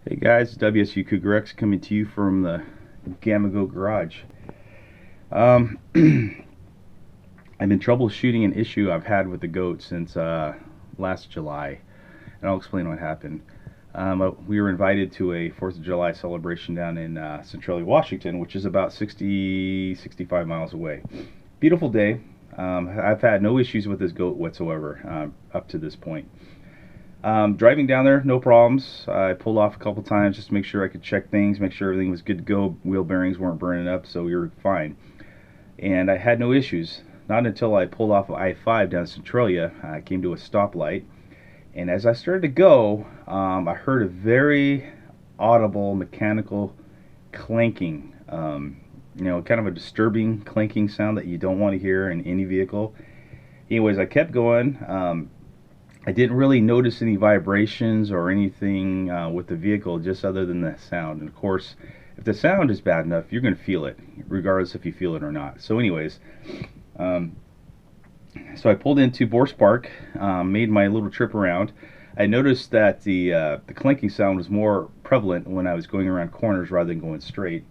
Hey guys, WSU Cougar X coming to you from the Gama garage. I've been troubleshooting an issue I've had with the goat since last July, and I'll explain what happened. We were invited to a 4th of July celebration down in Centralia, Washington, which is about 65 miles away. Beautiful day. I've had no issues with this goat whatsoever up to this point. Driving down there, no problems. I pulled off a couple times just to make sure I could check things, make sure everything was good to go. Wheel bearings weren't burning up, so we were fine. And I had no issues. Not until I pulled off of I-5 down Centralia, I came to a stoplight. And as I started to go, I heard a very audible mechanical clanking. Kind of a disturbing clanking sound that you don't want to hear in any vehicle. Anyways, I kept going. I didn't really notice any vibrations or anything with the vehicle, just other than the sound. And of course, if the sound is bad enough, you're going to feel it, regardless if you feel it or not. So anyways, so I pulled into Borst Park, made my little trip around. I noticed that the clanking sound was more prevalent when I was going around corners rather than going straight,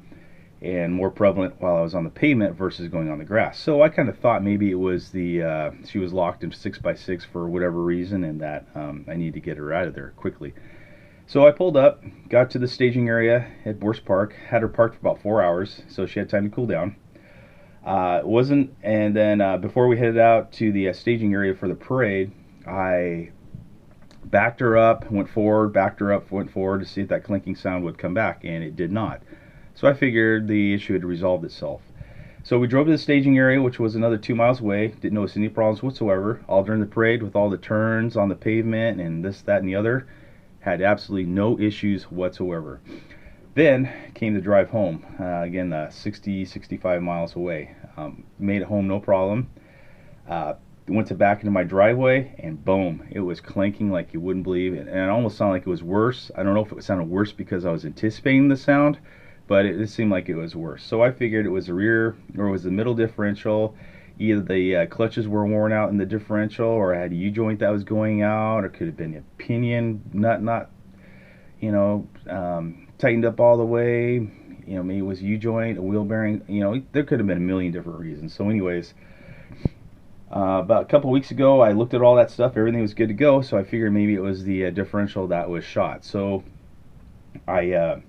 and more prevalent while I was on the pavement versus going on the grass. So I kind of thought maybe it was she was locked in 6x6 for whatever reason, and that I need to get her out of there quickly. So I pulled up, got to the staging area at Borst Park, had her parked for about 4 hours, so she had time to cool down. And then before we headed out to the staging area for the parade, I backed her up, went forward, backed her up, went forward to see if that clinking sound would come back, and it did not. So I figured the issue had resolved itself. So we drove to the staging area, which was another 2 miles away. Didn't notice any problems whatsoever. All during the parade, with all the turns on the pavement and this, that, and the other, had absolutely no issues whatsoever. Then came the drive home. Again, 65 miles away. Made it home no problem. Went to back into my driveway, and boom, it was clanking like you wouldn't believe. And it almost sounded like it was worse. I don't know if it sounded worse because I was anticipating the sound, but it seemed like it was worse. So I figured it was the rear, or it was the middle differential. Either the clutches were worn out in the differential, or I had a U-joint that was going out, or it could have been a pinion nut not tightened up all the way. Maybe it was a U-joint, a wheel bearing. There could have been a million different reasons. So anyways, about a couple weeks ago, I looked at all that stuff. Everything was good to go, so I figured maybe it was the differential that was shot. So I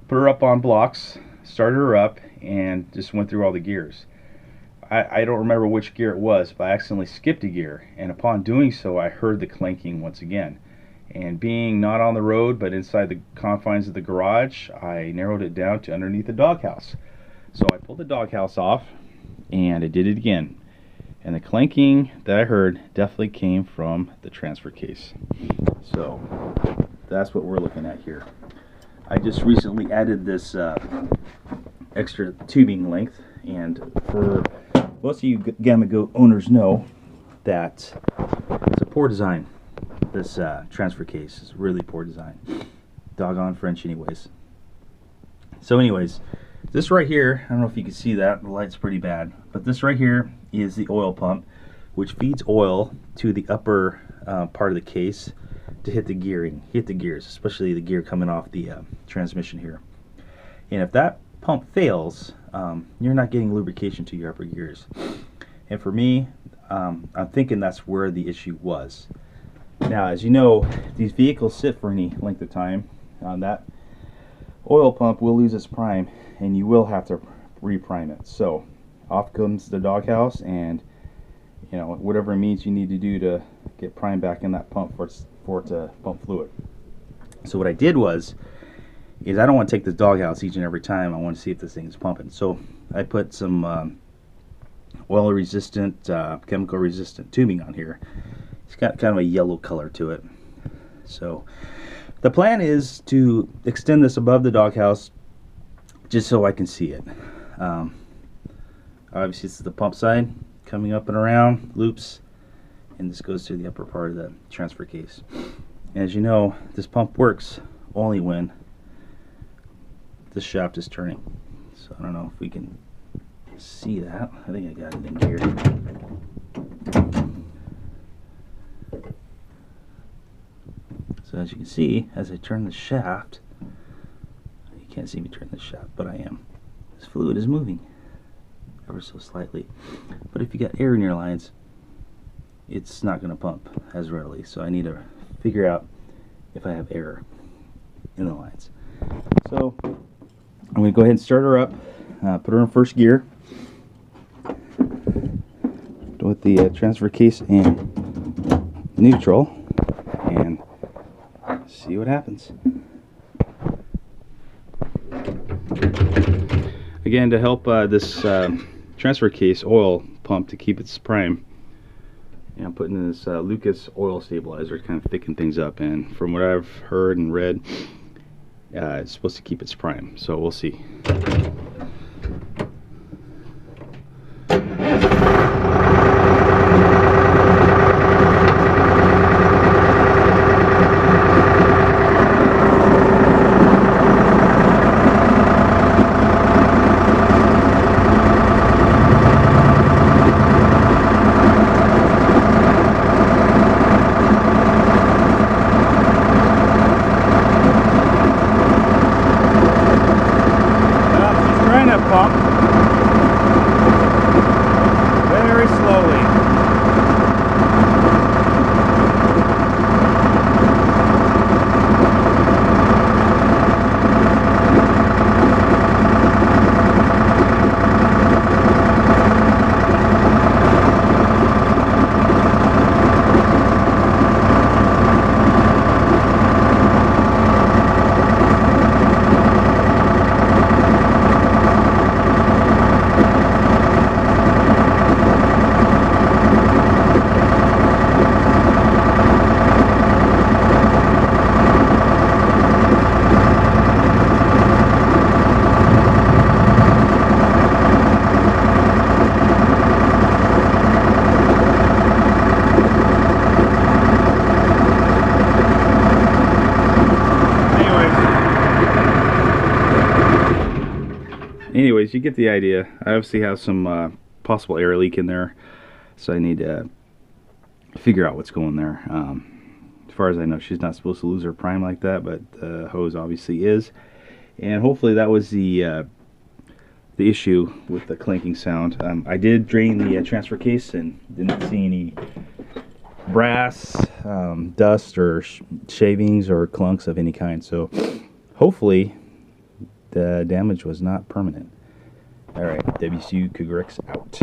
put her up on blocks, started her up, and just went through all the gears. I don't remember which gear it was, but I accidentally skipped a gear, and upon doing so, I heard the clanking once again. And being not on the road, but inside the confines of the garage, I narrowed it down to underneath the doghouse. So I pulled the doghouse off, and I did it again. And the clanking that I heard definitely came from the transfer case. So that's what we're looking at here. I just recently added this extra tubing length, and for most of you Gama Goat owners know that it's a poor design. This transfer case is really poor design. Doggone French anyways. So anyways, this right here, I don't know if you can see that, the light's pretty bad, but this right here is the oil pump, which feeds oil to the upper part of the case to hit the gears, especially the gear coming off the transmission here. And if that pump fails, you're not getting lubrication to your upper gears. And for me, I'm thinking that's where the issue was. Now, as you know, these vehicles sit for any length of time. That oil pump will lose its prime, and you will have to reprime it. So off comes the doghouse, and whatever means you need to do to get prime back in that pump for it to pump fluid. So what I did is I don't want to take this doghouse each and every time. I want to see if this thing is pumping. So I put some oil resistant, chemical resistant tubing on here. It's got kind of a yellow color to it. So the plan is to extend this above the doghouse just so I can see it. Obviously this is the pump side, coming up and around, loops, and this goes to the upper part of the transfer case. And as you know, this pump works only when this shaft is turning. So I don't know if we can see that. I think I got it in here. So as you can see, as I turn the shaft, You can't see me turn this shot, but I am. This fluid is moving ever so slightly. But if you got air in your lines, it's not going to pump as readily. So I need to figure out if I have air in the lines. So I'm going to go ahead and start her up, put her in first gear with the transfer case in neutral, and see what happens. Again, to help this transfer case oil pump to keep its prime, and I'm putting in this Lucas oil stabilizer to kind of thicken things up, and from what I've heard and read, it's supposed to keep its prime, so we'll see. Pump very slowly. Anyways, you get the idea. I obviously have some possible air leak in there, so I need to figure out what's going there. As far as I know, she's not supposed to lose her prime like that, but the hose obviously is. And hopefully that was the issue with the clanking sound. I did drain the transfer case and didn't see any brass, dust, or shavings or clunks of any kind. So hopefully the damage was not permanent. Alright, WCU Cougar X out.